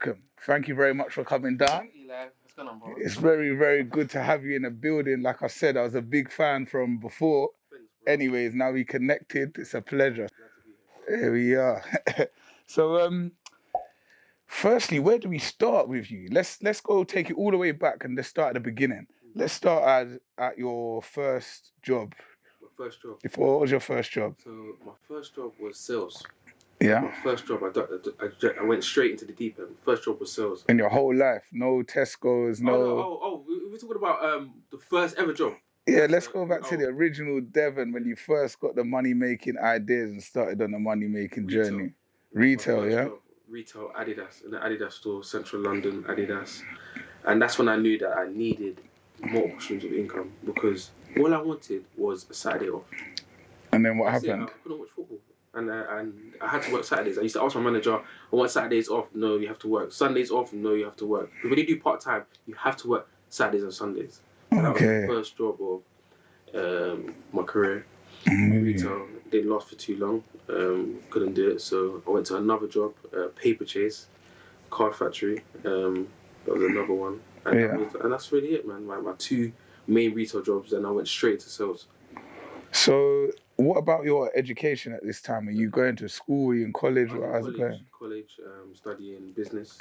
welcome. Thank you very much for coming down. Eli, what's going on, bro? It's very, very good to have you in the building. Like I said, I was a big fan from before. Thanks, bro. Anyways, now we connected. It's a pleasure. Glad to be here. Here we are. So, firstly, where do we start with you? Let's go take it all the way back and let's start at the beginning. Let's start at your first job. My first job. What was your first job? So my first job was sales. Yeah. My first job, I went straight into the deep end. First job was sales. In your whole life, no Tesco's, no. We're talking about the first ever job. Yeah, let's go back to the original Devon when you first got the money-making ideas and started on the money-making journey. Retail, yeah? Job, retail, Adidas, in the Adidas store, central London, Adidas. And that's when I knew that I needed more streams of income because all I wanted was a Saturday off. And then what happened? I couldn't watch football. And I had to work Saturdays. I used to ask my manager, I want Saturdays off. No, you have to work. Sundays off. No, you have to work. But when you do part-time, you have to work Saturdays and Sundays. And that was the first job of my career. Retail. Didn't last for too long. Couldn't do it. So I went to another job, paper chase, card factory. That was another one. And that's really it, man. My two main retail jobs. Then I went straight to sales. So what about your education at this time? Are you going to school? Are you in college? How's it going? College, studying business.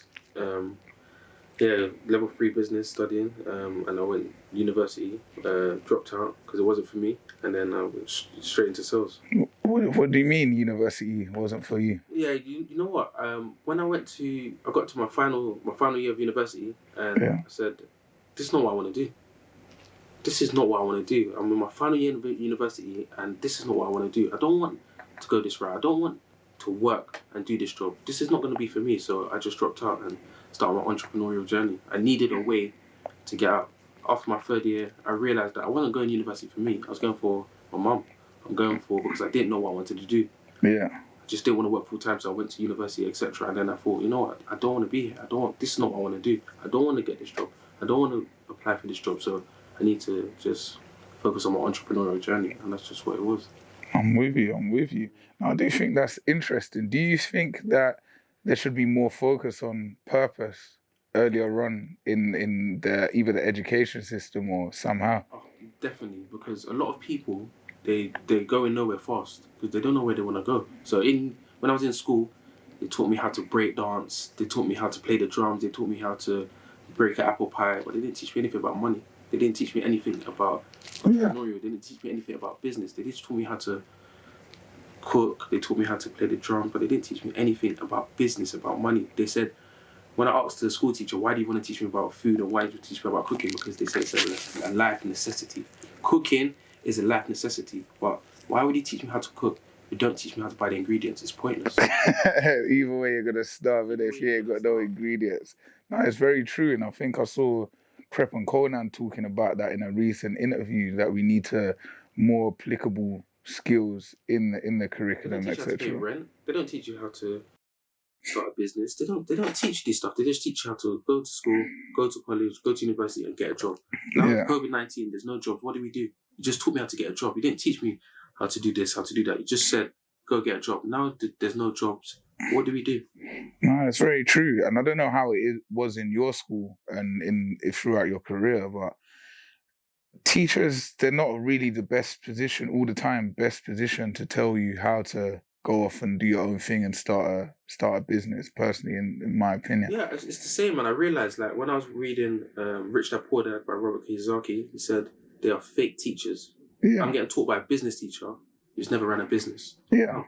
Level 3 business studying. And I went university, dropped out because it wasn't for me. And then I went straight into sales. What do you mean university wasn't for you? Yeah, you know what? When I got to my final year of university and I said, this is not what I want to do. This is not what I want to do. I'm in my final year of university and this is not what I want to do. I don't want to go this route. I don't want to work and do this job. This is not going to be for me. So I just dropped out and started my entrepreneurial journey. I needed a way to get out. After my third year, I realised that I wasn't going to university for me. I was going for my mum. I'm going for because I didn't know what I wanted to do. Yeah. I just didn't want to work full time, so I went to university, etc. And then I thought, you know what? I don't want to be here. This is not what I want to do. I don't want to get this job. I don't want to apply for this job. So I need to just focus on my entrepreneurial journey, and that's just what it was. I'm with you. Now, I do think that's interesting. Do you think that there should be more focus on purpose earlier on in either the education system or somehow? Oh, definitely, because a lot of people, they go in nowhere fast because they don't know where they want to go. So when I was in school, they taught me how to break dance, they taught me how to play the drums, they taught me how to break an apple pie, but they didn't teach me anything about money. They didn't teach me anything about entrepreneurial. They didn't teach me anything about business. They just taught me how to cook. They taught me how to play the drums, but they didn't teach me anything about business, about money. They said, when I asked the school teacher, why do you want to teach me about food and why do you teach me about cooking? Because they said it's a life necessity. Cooking is a life necessity, but why would you teach me how to cook? You don't teach me how to buy the ingredients. It's pointless. Either way, you're going to starve it if you ain't got no ingredients. No, it's very true. And I think I saw Prep and Conan talking about that in a recent interview, that we need to more applicable skills in the curriculum, etc. They don't teach you how to start a business. They don't teach you this stuff. They just teach you how to go to school, go to college, go to university and get a job. Now with COVID-19, there's no jobs. What do? You just taught me how to get a job. You didn't teach me how to do this, how to do that. You just said, go get a job. Now there's no jobs. What do we do? No, it's very true. And I don't know how it was in your school and throughout your career, but teachers, they're not really the best position all the time, to tell you how to go off and do your own thing and start a business, personally, in my opinion. Yeah, it's the same. And I realised, like, when I was reading Rich Dad Poor Dad by Robert Kiyosaki, he said, they are fake teachers. Yeah. I'm getting taught by a business teacher who's never ran a business. Yeah.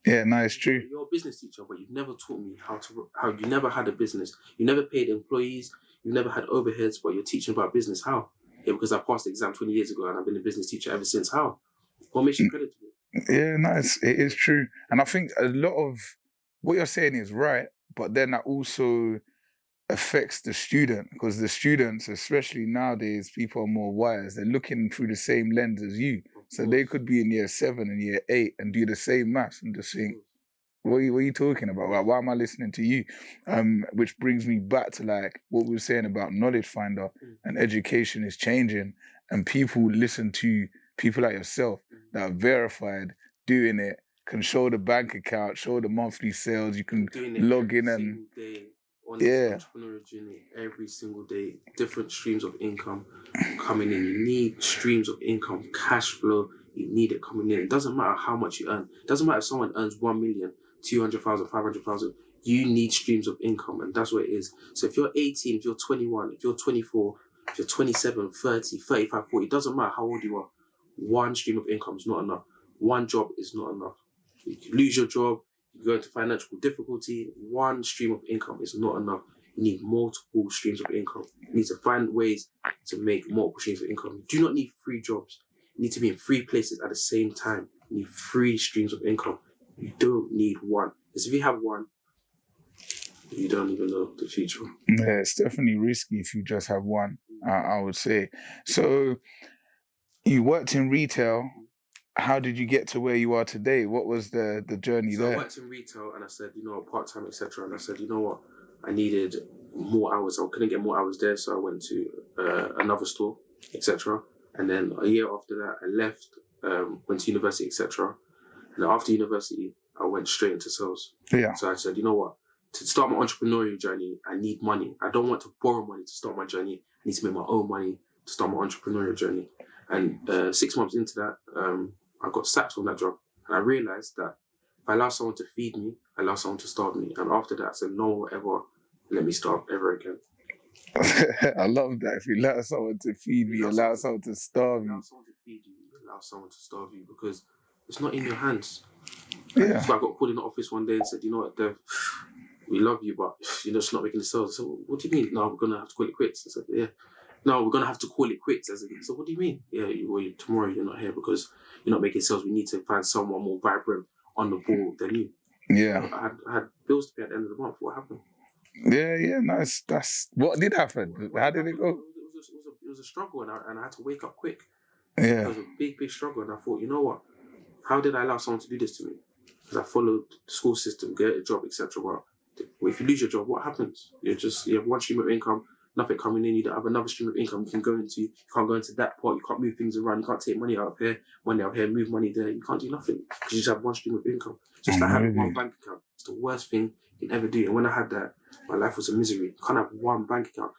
Yeah, no, it's true. You're a business teacher, but you've never taught me how you never had a business. You never paid employees. You never had overheads, but you're teaching about business. How? Yeah, because I passed the exam 20 years ago and I've been a business teacher ever since. How? What makes you creditable? Yeah, no, it is true. And I think a lot of what you're saying is right, but then that also affects the student, because the students, especially nowadays, people are more wise. They're looking through the same lens as you. So they could be in year 7 and year 8 and do the same maths and just think, what are you talking about? Like, why am I listening to you? Which brings me back to like what we were saying about Knowledge Finder, and education is changing, and people listen to people like yourself that are verified, doing it, can show the bank account, show the monthly sales. You can log in and on this entrepreneurial journey every single day, different streams of income coming in. You need streams of income, cash flow. You need it coming in. It doesn't matter how much you earn. It doesn't matter if someone earns 1 million, 200,000, 500,000. You need streams of income, and that's what it is. So if you're 18, if you're 21, if you're 24, if you're 27, 30, 35, 40, it doesn't matter how old you are. One stream of income is not enough. One job is not enough. You can lose your job, you go into financial difficulty. One stream of income is not enough. You need multiple streams of income. You need to find ways to make multiple streams of income. You do not need 3 jobs. You need to be in 3 places at the same time. You need 3 streams of income. You don't need one. Because if you have one, you don't even know the future. Yeah, it's definitely risky if you just have one, I would say. So you worked in retail. How did you get to where you are today? What was the journey there? I worked in retail, and I said, part-time, etc. And I said, you know what? I needed more hours. I couldn't get more hours there, so I went to another store, etc. And then a year after that, I left, went to university, etc. And then after university, I went straight into sales. Yeah. So I said, you know what? To start my entrepreneurial journey, I need money. I don't want to borrow money to start my journey. I need to make my own money to start my entrepreneurial journey. And 6 months into that, I got sacked from that job. And I realized that if I allow someone to feed me, I allow someone to starve me. And after that, I said, no one will ever let me starve ever again. I love that. If you allow someone to feed me, allow someone to starve you. Allow someone to feed you, allow someone to starve you, because it's not in your hands. Yeah. So I got called in the office one day and said, you know what, Dev, we love you, but you're just not making the sales. So what do you mean? No, we're going to have to call it quits. I said, yeah. No, we're going to have to call it quits. So what do you mean? Yeah, tomorrow you're not here because you're not making sales. We need to find someone more vibrant on the ball than you. Yeah. So I had bills to pay at the end of the month. What happened? Yeah. Nice. That's what did happen. How did it go? It was a struggle, and I had to wake up quick. Yeah. It was a big struggle, and I thought, you know what? How did I allow someone to do this to me? Because I followed the school system, get a job, etc. Well, if you lose your job, what happens? You have one stream of income, nothing coming in. You don't have another stream of income you can go into. You can't go into that pot. You can't move things around. You can't take money out of here, money out here, move money there. You can't do nothing because you just have one stream of income. Just like having one bank account. It's the worst thing you can ever do. And when I had that, my life was a misery. You can't have one bank account.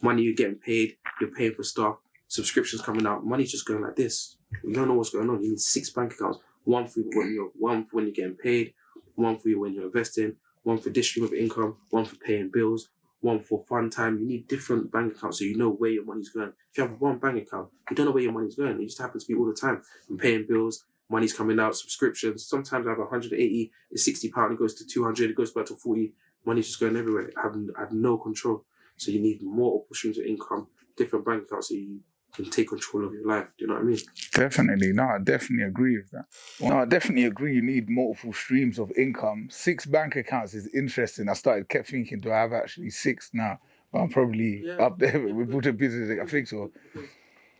Money you're getting paid, you're paying for stuff, subscriptions coming out, money's just going like this. You don't know what's going on. You need 6 bank accounts. One for when you're getting paid, one for you when you're investing, one for this stream of income, one for paying bills, one for fun time. You need different bank accounts so you know where your money's going. If you have one bank account, you don't know where your money's going. It just happens to be all the time. I'm paying bills, money's coming out, subscriptions. Sometimes I have 180, it's £60, it goes to 200, it goes back to 40. Money's just going everywhere. I have no control. So you need multiple streams of income, different bank accounts so you can take control of your life. Do you know what I mean? Definitely. No, I definitely agree with that. No, I definitely agree. You need multiple streams of income. 6 bank accounts is interesting. Kept thinking, do I have actually 6 now? But I'm probably up there with Buddha business. I think so. Because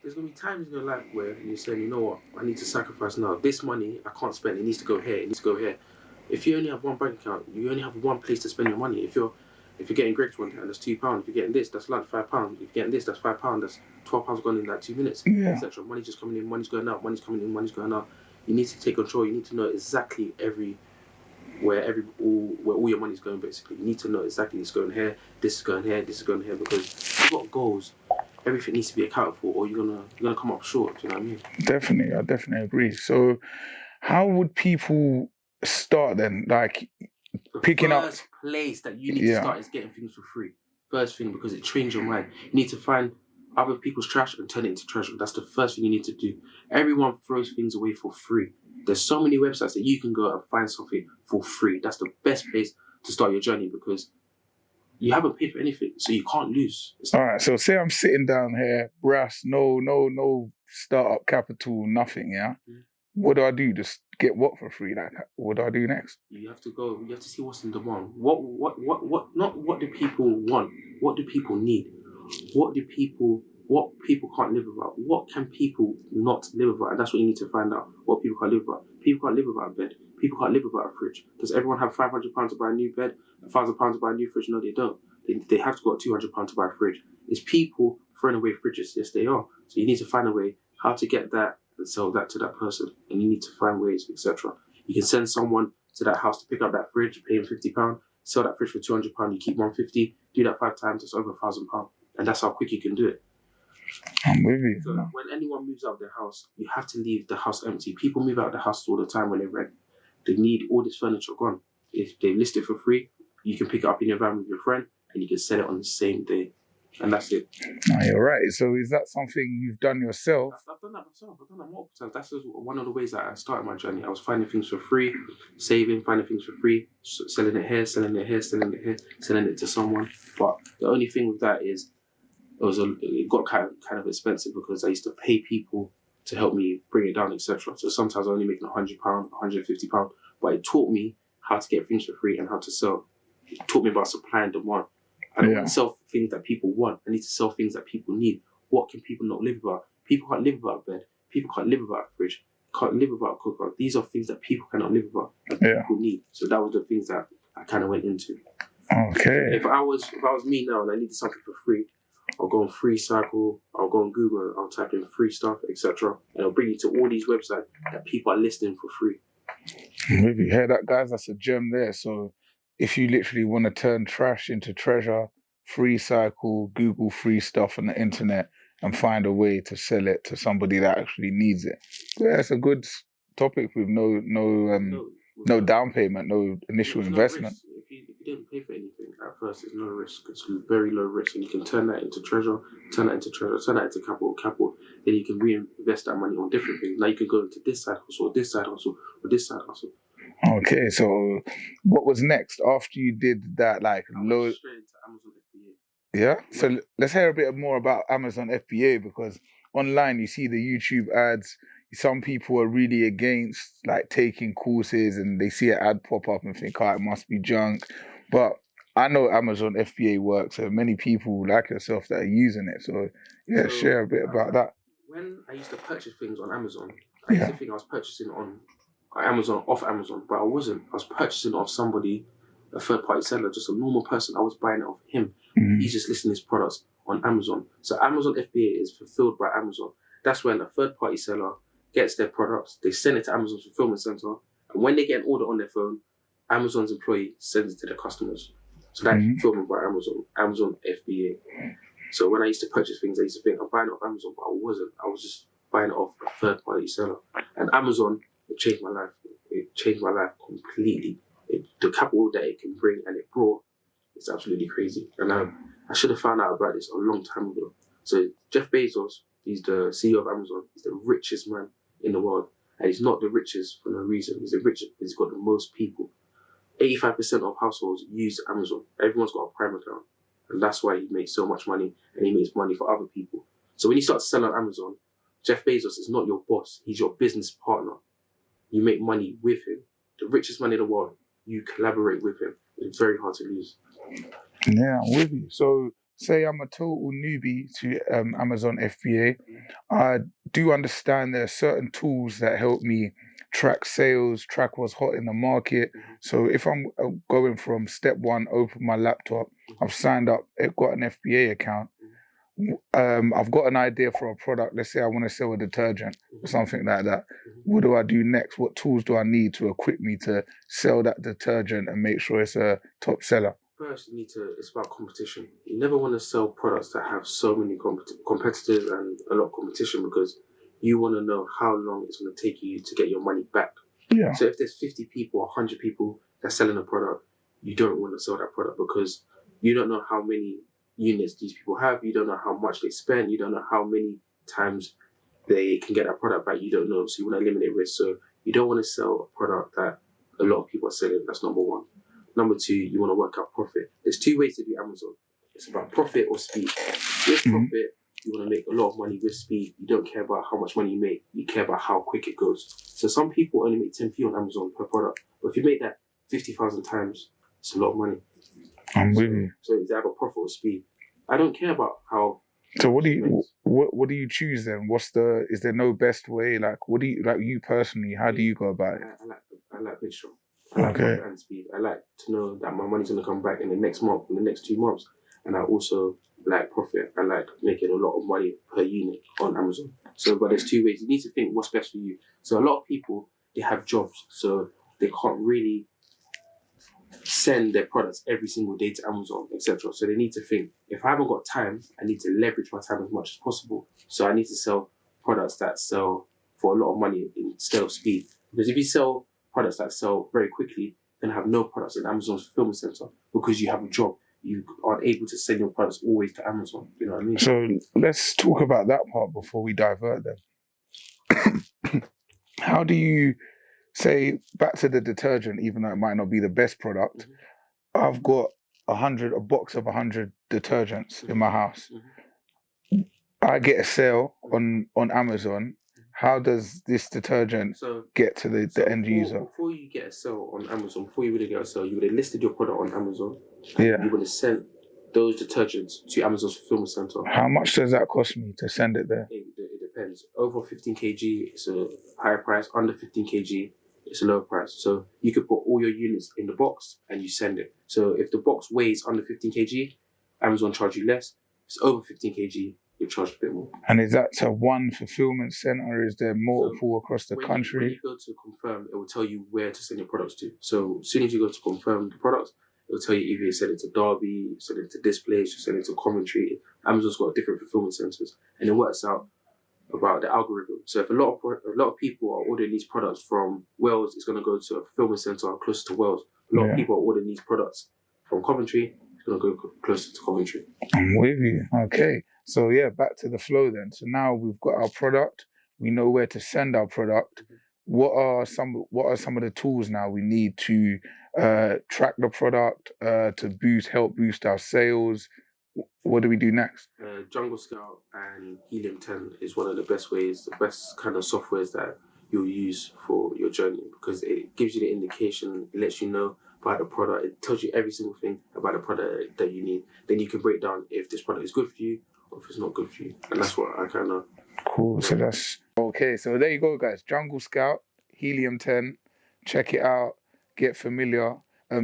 there's going to be times in your life where you're saying, you know what, I need to sacrifice now. This money, I can't spend. It needs to go here. It needs to go here. If you only have one bank account, you only have one place to spend your money. If you're getting grapes one time, that's £2. If you're getting this, that's lunch, £5. If you're getting this, that's £5. That's £12 gone in like 2 minutes, etc. Money's just coming in, money's going out, money's coming in, money's going out. You need to take control. You need to know exactly where all your money's going. Basically, you need to know exactly it's going here, this is going here, this is going here. Because if you've got goals, everything needs to be accounted for, or you're gonna come up short. Do you know what I mean? Definitely, I definitely agree. So, how would people start then? Like picking up. First place that you need to start is getting things for free. First thing, because it trains your mind. You need to find other people's trash and turn it into treasure. That's the first thing you need to do. Everyone throws things away for free. There's so many websites that you can go and find something for free. That's the best place to start your journey because you haven't paid for anything, so you can't lose. All right, so say I'm sitting down here, brass, no startup capital, nothing, yeah? What do I do? Just get what for free? Like, what do I do next? You have to see what's in demand. Not what do people want? What do people need? What people can't live without? What can people not live without? And that's what you need to find out. What people can't live without. People can't live without a bed. People can't live without a fridge. Does everyone have £500 to buy a new bed? £1,000 to buy a new fridge? No, they don't. They have to go £200 to buy a fridge. Is people throwing away fridges? Yes, they are. So you need to find a way how to get that and sell that to that person. And you need to find ways, etc. You can send someone to that house to pick up that fridge, pay him £50. sell that fridge for £200, you keep 150, do that 5 times, it's over £1,000. And that's how quick you can do it. I'm with you. So when anyone moves out of their house, you have to leave the house empty. People move out of the house all the time when they rent. They need all this furniture gone. If they list it for free, you can pick it up in your van with your friend and you can sell it on the same day. And that's it. No, you're right. So is that something you've done yourself? I've done that myself. I've done that multiple times. That's just one of the ways that I started my journey. I was finding things for free, saving, finding things for free, selling it here, selling it here, selling it here, selling it to someone. But the only thing with that is it got kind of expensive because I used to pay people to help me bring it down, etc. So sometimes I only making £100, £150, but it taught me how to get things for free and how to sell. It taught me about supply and demand. I don't want to sell things that people want. I need to sell things that people need. What can people not live without? People can't live without a bed. People can't live without a fridge. Can't live without a cooker. These are things that people cannot live without, that people need. So that was the things that I kind of went into. Okay. If I was me now and I needed something for free, I'll go on Free Cycle, I'll go on Google, I'll type in free stuff, etc. And it'll bring you to all these websites that people are listing for free. Maybe you hear that, guys? That's a gem there. So if you literally want to turn trash into treasure, Free Cycle, Google free stuff on the internet and find a way to sell it to somebody that actually needs it. Yeah, it's a good topic with no down payment, no initial investment. If you didn't pay for anything at first, there's no risk. It's very low risk, and you can turn that into treasure, turn that into capital. Then you can reinvest that money on different things. Now you can go into this side hustle, or this side hustle, or this side hustle. Okay, so what was next after you did that? Like low. Straight into Amazon FBA. Yeah. So let's hear a bit more about Amazon FBA, because online you see the YouTube ads. Some people are really against like taking courses and they see an ad pop up and think, oh, it must be junk. But I know Amazon FBA works, so many people like yourself that are using it. So yeah, share a bit about that. When I used to purchase things on Amazon, I used to think I was purchasing on Amazon, off Amazon, but I wasn't. I was purchasing off somebody, a third-party seller, just a normal person. I was buying it off him. Mm-hmm. He's just listing his products on Amazon. So Amazon FBA is fulfilled by Amazon. That's when a third-party seller gets their products, they send it to Amazon's fulfillment center, and when they get an order on their phone, Amazon's employee sends it to their customers. So that's fulfillment by Amazon FBA. So when I used to purchase things, I used to think I'm buying it off Amazon, but I wasn't. I was just buying it off a third-party seller. And Amazon, it changed my life. It changed my life completely. The capital that it can bring and it brought is absolutely crazy. And I should have found out about this a long time ago. So Jeff Bezos, he's the CEO of Amazon. He's the richest man in the world. And he's not the richest for no reason. He's the richest because he's got the most people. 85% of households use Amazon. Everyone's got a Prime account. And that's why he makes so much money, and he makes money for other people. So when you start to sell on Amazon, Jeff Bezos is not your boss. He's your business partner. You make money with him. The richest man in the world, you collaborate with him. It's very hard to lose. Yeah, I'm with you. So say I'm a total newbie to Amazon FBA. I do understand there are certain tools that help me track sales, track what's hot in the market. So if I'm going from step one, open my laptop, I've signed up, I've got an FBA account, I've got an idea for a product. Let's say I want to sell a detergent or something like that. What do I do next? What tools do I need to equip me to sell that detergent and make sure it's a top seller? First, it's about competition. You never want to sell products that have so many competitors and a lot of competition, because you want to know how long it's going to take you to get your money back. Yeah. So if there's 50 people or 100 people that's selling a product, you don't want to sell that product because you don't know how many units these people have, you don't know how much they spend, you don't know how many times they can get that product back, you don't know. So you want to eliminate risk. So you don't want to sell a product that a lot of people are selling. That's number one. Number two, you want to work out profit. There's two ways to do Amazon. It's about profit or speed. With profit, you want to make a lot of money. With speed, you don't care about how much money you make. You care about how quick it goes. So some people only make 10p on Amazon per product. But if you make that 50,000 times, it's a lot of money. I'm with you. So it's either profit or speed. I don't care about how. So what do you choose then? Is there no best way? Like, what do you, like you personally, how do you go about it? I like mixture. I like profit and speed. I like to know that my money's going to come back in the next month, in the next 2 months. And I also like profit. I like making a lot of money per unit on Amazon. So, but there's two ways. You need to think what's best for you. So a lot of people, they have jobs, so they can't really send their products every single day to Amazon, etc. So they need to think, if I haven't got time, I need to leverage my time as much as possible. So I need to sell products that sell for a lot of money instead of speed. Because if you sell products that sell very quickly, then have no products in Amazon's fulfillment center because you have a job. You aren't able to send your products always to Amazon. You know what I mean? So let's talk about that part before we divert them. How do you say, back to the detergent, even though it might not be the best product, I've got a box of 100 detergents in my house. I get a sale on Amazon. How does this detergent get to the end user? Before you get a sale on Amazon, before you really get a sale, you would have listed your product on Amazon. Yeah. You would have sent those detergents to Amazon's fulfillment center. How much does that cost me to send it there? It depends. Over 15 kg, it's a higher price. Under 15 kg, it's a lower price. So you could put all your units in the box and you send it. So if the box weighs under 15 kg, Amazon charge you less. If it's over 15 kg, you're charged a bit more. And is that to one fulfillment center, or is there multiple across the country? When you go to confirm, it will tell you where to send your products to. So as soon as you go to confirm the products, it will tell you either you send it to Derby, send it to this place, you send it to Coventry. Amazon's got different fulfillment centers, and it works out about the algorithm. So if a lot of people are ordering these products from Wales, it's going to go to a fulfillment center closer to Wales. A lot of people are ordering these products from Coventry, it's going to go closer to Coventry. I'm with you. Okay. So yeah, back to the flow then. So now we've got our product. We know where to send our product. What are some of the tools now we need to track the product, to help boost our sales? What do we do next? Jungle Scout and Helium 10 is one of the best ways, the best kind of softwares that you'll use for your journey, because it gives you the indication, it lets you know about the product, it tells you every single thing about the product that you need. Then you can break down if this product is good for you or if it's not good for you. And that's what I kind of... Cool. So that's... Okay, so there you go, guys. Jungle Scout, Helium 10. Check it out. Get familiar.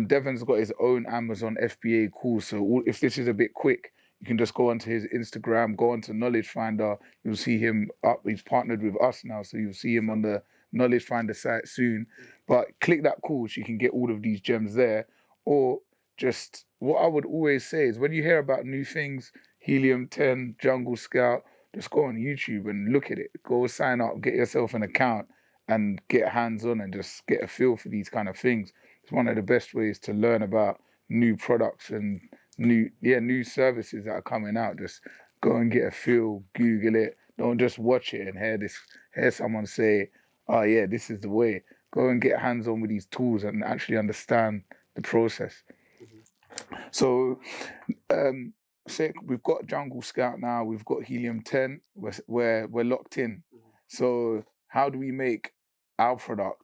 Devon's got his own Amazon FBA course. So if this is a bit quick, you can just go onto his Instagram, go onto Knowledge Finder. You'll see him up. He's partnered with us now, so you'll see him on the Knowledge Finder site soon. But click that course. You can get all of these gems there. Or just, what I would always say is, when you hear about new things, Helium 10, Jungle Scout, just go on YouTube and look at it. Go sign up, get yourself an account, and get hands-on and just get a feel for these kind of things. It's one of the best ways to learn about new products and new services that are coming out. Just go and get a feel, Google it. Don't just watch it and hear someone say, oh yeah, this is the way. Go and get hands-on with these tools and actually understand the process. So say we've got Jungle Scout now, we've got Helium 10, we're locked in. So how do we make our product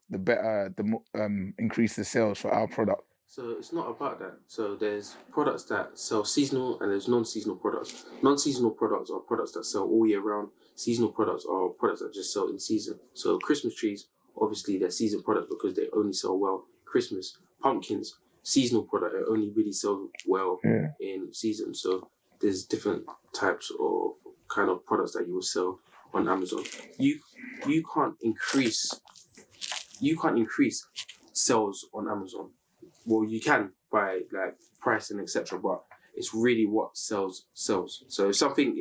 increase the sales for our product? So it's not about that. So there's products that sell seasonal and there's non-seasonal products. Non-seasonal products are products that sell all year round. Seasonal products are products that just sell in season. So Christmas trees, obviously they're season products because they only sell well Christmas. Pumpkins, seasonal product, it only really sells well in season. So there's different types of kind of products that you will sell on Amazon. You can't increase sales on Amazon. Well, you can by like pricing, etc. But it's really what sells. So if something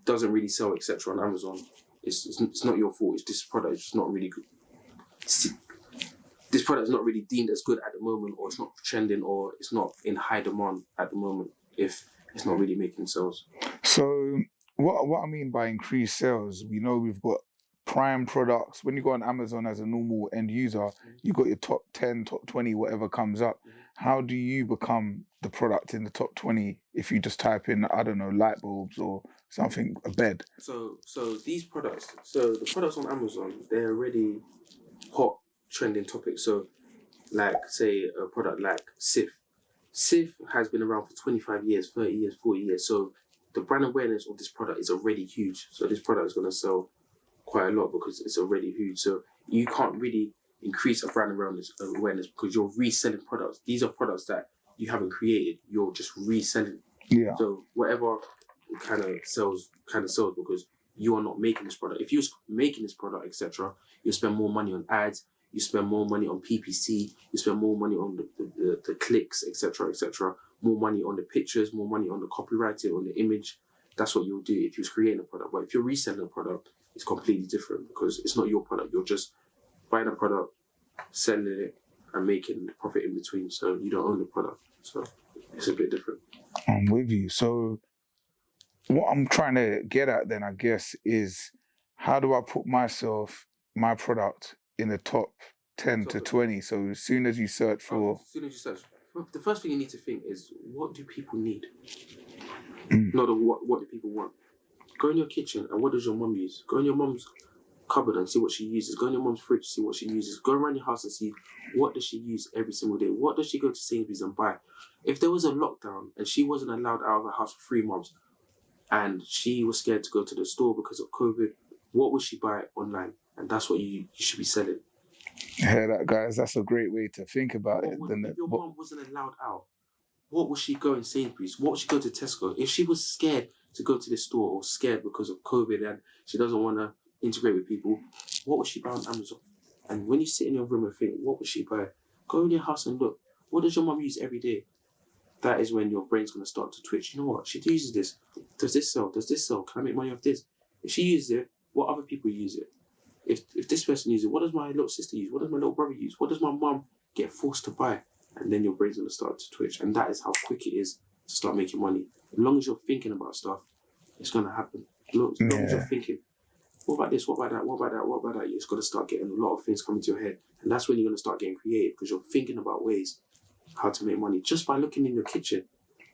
doesn't really sell, etc. on Amazon, it's not your fault. It's this product is just not really good. This product is not really deemed as good at the moment, or it's not trending, or it's not in high demand at the moment if it's not really making sales. So what I mean by increased sales, we know we've got prime products. When you go on Amazon as a normal end user, you got your top 10, top 20, whatever comes up. How do you become the product in the top 20 if you just type in, I don't know, light bulbs or something, a bed? So these products, so the products on Amazon, they're already hot trending topics. So like say a product like Sif. Sif has been around for 25 years, 30 years, 40 years. So the brand awareness of this product is already huge. So this product is going to sell quite a lot because it's already huge. So you can't really increase a brand awareness because you're reselling products. These are products that you haven't created. You're just reselling. Yeah. So whatever kind of sells because you are not making this product. If you're making this product, etc., you'll spend more money on ads. you spend more money on PPC, you spend more money on the clicks, etc., etc., more money on the pictures, more money on the copywriting, on the image. That's what you'll do if you're creating a product. But if you're reselling a product, it's completely different because it's not your product. You're just buying a product, selling it, and making profit in between. So you don't own the product. So it's a bit different. I'm with you. So what I'm trying to get at then, I guess, is how do I put my product in the top 10 to 20? So as soon as you search for... The first thing you need to think is, what do people need? Mm. Not what do people want. Go in your kitchen and what does your mum use? Go in your mum's cupboard and see what she uses. Go in your mum's fridge, see what she uses. Go around your house and see what does she use every single day. What does she go to Sainsbury's and buy? If there was a lockdown and she wasn't allowed out of her house for 3 months and she was scared to go to the store because of COVID, what would she buy online? And that's what you should be selling. Yeah, that, guys, that's a great way to think about it. If your mum wasn't allowed out, what would she go in Sainsbury's? What would she go to Tesco? If she was scared to go to the store or scared because of COVID and she doesn't want to integrate with people, what would she buy on Amazon? And when you sit in your room and think, what would she buy? Go in your house and look. What does your mum use every day? That is when your brain's going to start to twitch. You know what? She uses this. Does this sell? Does this sell? Can I make money off this? If she uses it, what other people use it? If this person uses it, what does my little sister use? What does my little brother use? What does my mum get forced to buy? And then your brain's going to start to twitch. And that is how quick it is to start making money. As long as you're thinking about stuff, it's going to happen. As long as you're thinking, what about this? What about that? What about that? What about that? You're just going to start getting a lot of things coming to your head. And that's when you're going to start getting creative because you're thinking about ways how to make money. Just by looking in your kitchen,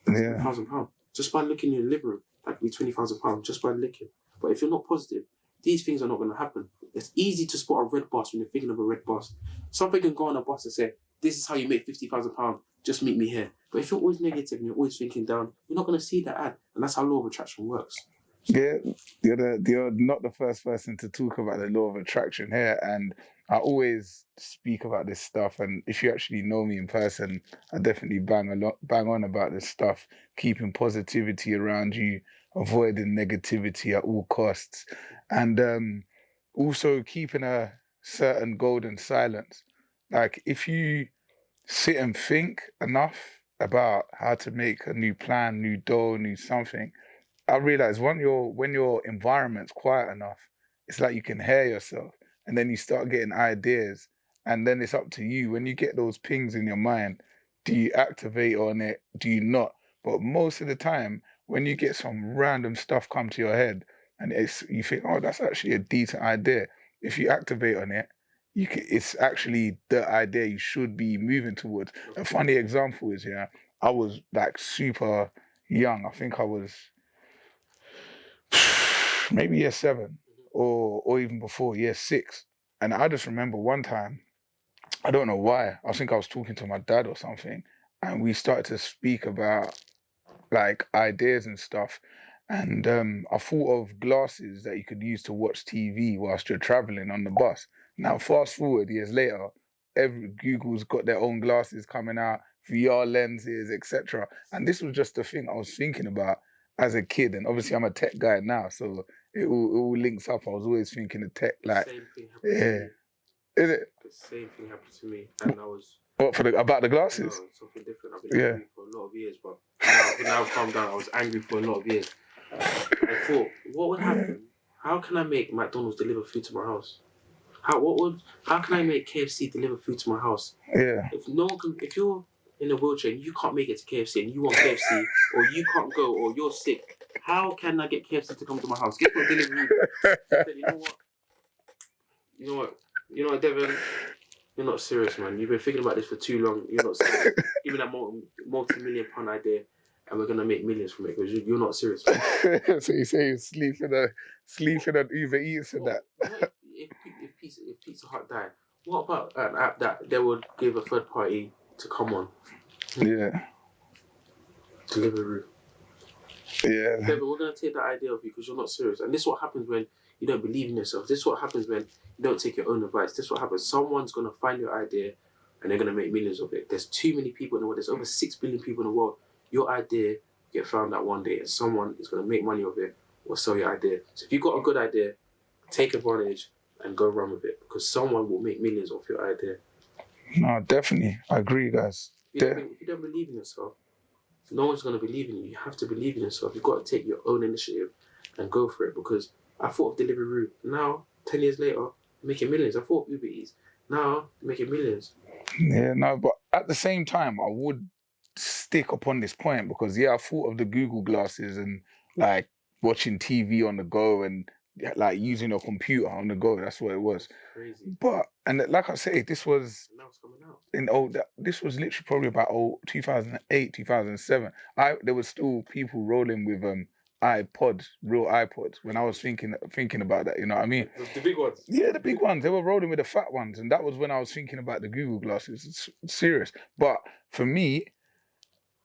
£20,000. Just by looking in your living room, that could be £20,000 just by looking. But if you're not positive, these things are not going to happen. It's easy to spot a red bus when you're thinking of a red bus. Something can go on a bus and say, this is how you make £50,000, just meet me here. But if you're always negative and you're always thinking down, you're not going to see that ad. And that's how law of attraction works. Yeah, you're not the first person to talk about the law of attraction here. And I always speak about this stuff. And if you actually know me in person, I definitely bang on about this stuff, keeping positivity around you, avoiding negativity at all costs. And also keeping a certain golden silence. Like if you sit and think enough about how to make a new plan, new dough, new something, I realize when your environment's quiet enough, it's like you can hear yourself, and then you start getting ideas, and then it's up to you. When you get those pings in your mind, do you activate on it? Do you not? But most of the time, when you get some random stuff come to your head, and you think, oh, that's actually a decent idea. If you activate on it, it's actually the idea you should be moving towards. A funny example is, I was like super young. I think I was maybe year 7 or even before, year 6. And I just remember one time, I don't know why, I think I was talking to my dad or something, and we started to speak about like ideas and stuff. And I thought of glasses that you could use to watch TV whilst you're traveling on the bus. Now, fast forward years later, Google's got their own glasses coming out, VR lenses, etc. And this was just the thing I was thinking about as a kid. And obviously, I'm a tech guy now, so it all links up. I was always thinking of tech, like, Same thing happened to me. Is it? The same thing happened to me, and I was... What, about the glasses? No, something different. I've been angry for a lot of years, but now I've calmed down. I was angry for a lot of years. I thought, what would happen? How can I make McDonald's deliver food to my house? How can I make KFC deliver food to my house? Yeah. If you're in a wheelchair and you can't make it to KFC and you want KFC, or you can't go, or you're sick, how can I get KFC to come to my house? Get my delivery. You know what, Devon? You're not serious, man. You've been thinking about this for too long. You're not serious. Give me that multi-million-pound idea, and we're gonna make millions from it because you're not serious, man. So you say you sleeping on Uber Eats and that. If Pizza Hut died, what about an app that they would give a third party to come on? Yeah. Deliveroo. Yeah. Devon, we're gonna take that idea of you because you're not serious, and this is what happens when you don't believe in yourself. This is what happens when you don't take your own advice. This is what happens. Someone's going to find your idea and they're going to make millions of it. There's too many people in the world. There's over 6 billion people in the world. Your idea get found out one day and someone is going to make money of it or sell your idea. So if you've got a good idea, take advantage, and go run with it, because someone will make millions off your idea. No, definitely. I agree, guys. If you don't believe in yourself, no one's going to believe in you. You have to believe in yourself. You've got to take your own initiative and go for it. Because I thought of Deliveroo. Now, 10 years later, I'm making millions. I thought of Uber Eats. Now, I'm making millions. Yeah, no, but at the same time, I would stick upon this point because, yeah, I thought of the Google glasses and like watching TV on the go and like using a computer on the go. That's what it was. Crazy. But, and like I say, this was And now it's coming out. this was literally probably about 2008, 2007. There was still people rolling with iPods, real iPods, when I was thinking about that, you know what I mean? The big ones. Yeah, the big ones. They were rolling with the fat ones, and that was when I was thinking about the Google glasses. It's serious. But for me,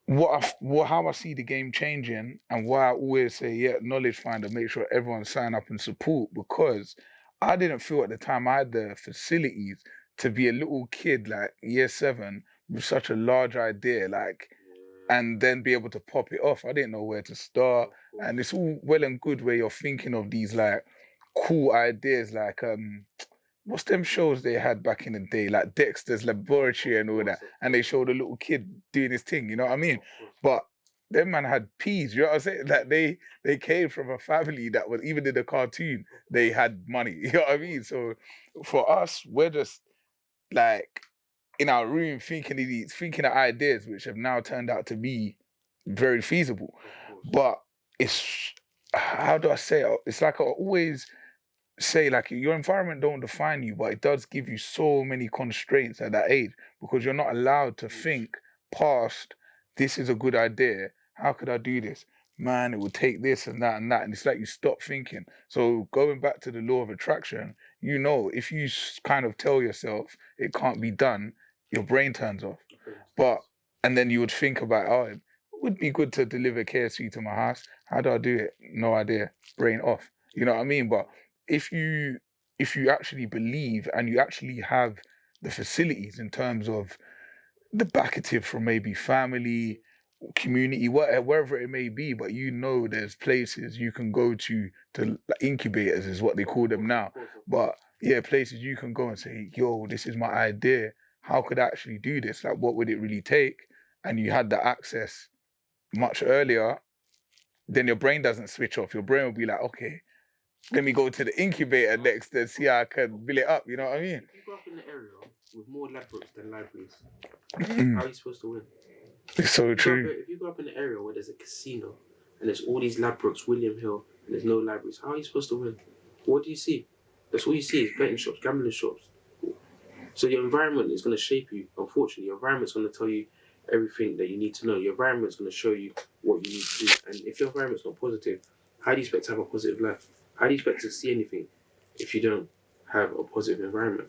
how I see the game changing, and why I always say, yeah, knowledge finder, make sure everyone sign up and support, because I didn't feel at the time I had the facilities to be a little kid like year 7 with such a large idea, like, and then be able to pop it off. I didn't know where to start, and it's all well and good where you're thinking of these like cool ideas, like what's them shows they had back in the day, like Dexter's Laboratory and all that, and they showed a little kid doing his thing, you know what I mean? But them man had peas, you know what I'm saying? Like they came from a family that was, even in the cartoon, they had money, you know what I mean? So for us, we're just like in our room thinking of ideas which have now turned out to be very feasible. But it's, how do I say it? It's like I always say, like, your environment don't define you, but it does give you so many constraints at that age, because you're not allowed to think past, this is a good idea, how could I do this, man, it would take this and that and that, and it's like you stop thinking. So going back to the law of attraction, you know, if you kind of tell yourself it can't be done, your brain turns off. But and then you would think about, oh, it would be good to deliver KFC to my house, how do I do it? No idea, brain off, you know what I mean? But if you actually believe and you actually have the facilities in terms of the backative from maybe family, community, wherever it may be, but you know there's places you can go to like incubators is what they call them now. But yeah, places you can go and say, yo, this is my idea. How could I actually do this? Like, what would it really take? And you had the access much earlier, then your brain doesn't switch off. Your brain will be like, okay, let me go to the incubator next and see how I can build it up. You know what I mean? If you grow up in an area with more Ladbrokes than libraries, Mm. how are you supposed to win? It's so true. If you grow up in an area where there's a casino and there's all these Ladbrokes, William Hill, and there's no libraries, how are you supposed to win? What do you see? That's all you see is betting shops, gambling shops. So your environment is going to shape you. Unfortunately, your environment's going to tell you everything that you need to know. Your environment's going to show you what you need to do. And if your environment's not positive, how do you expect to have a positive life? How do you expect to see anything if you don't have a positive environment?